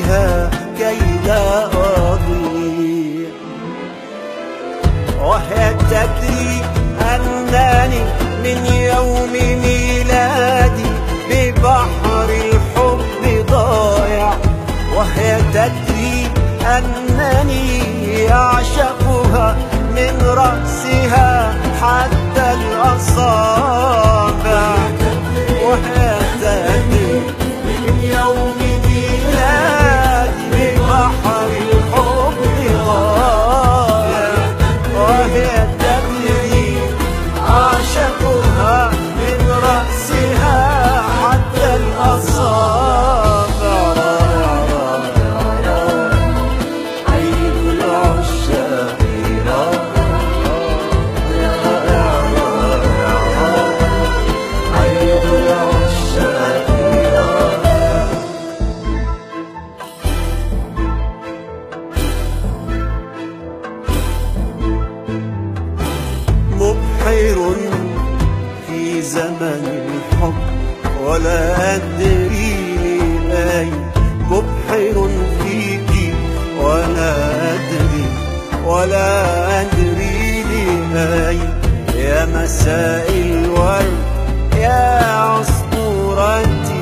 بها كي لا أضيع. وهي تدري أنني من يوم ميلادي ببحر الحب ضايع، وهي تدري أنني أعشقها من رأسها حتى الأصابع. وهي تدري من يوم ميلادي ببحر الحب ضايع، وهي تدري أعشقها من رأسها حتى الأصابع. مبحر في زمن الحب ولا أدري أين، مبحر فيك ولا أدري لأين. يا مساء الورد يا عصفورتي،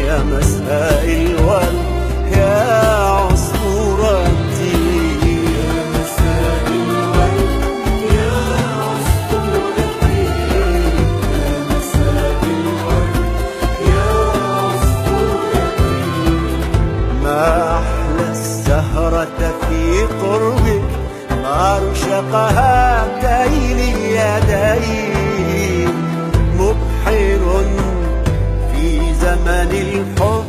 يا مساء الورد يا عصفورتي، يا مساء الورد يا عصفورتي، يا مساء الورد يا عصفورتي. ما أحلى الزهرة في قربك، ما رشقها بين يدي. مبحر في زمن الحب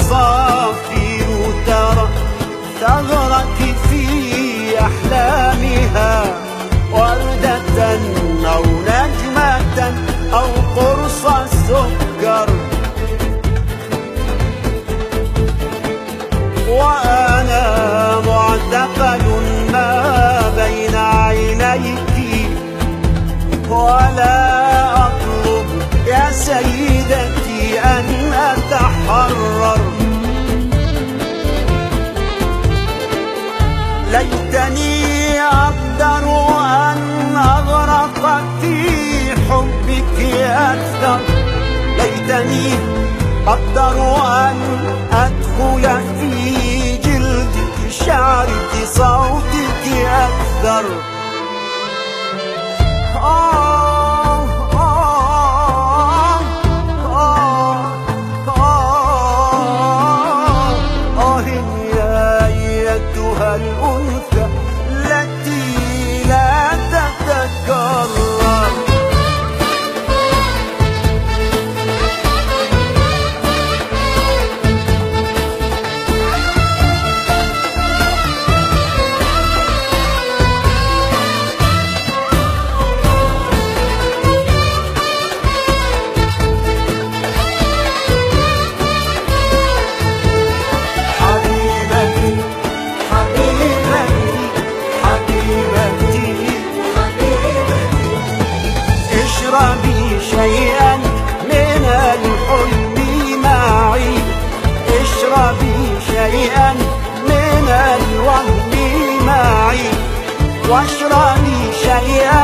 العصافير ترى ثغرك في أحلامها، وردة أو نجمة أو قرص سكر، وأنا معتقل ما بين عينيك، ولا أطلب يا سيدتي أن أتحرر. ليتني أقدر أن أغرق في حبك أكثر، ليتني أقدر أن أدخل في جلدك شعرك صوتك أكثر. الأنثى التي لا تتكرر. اشربي شيئا من الحلم معي، اشربي شيئا من الوهم معي، واشربي شيئا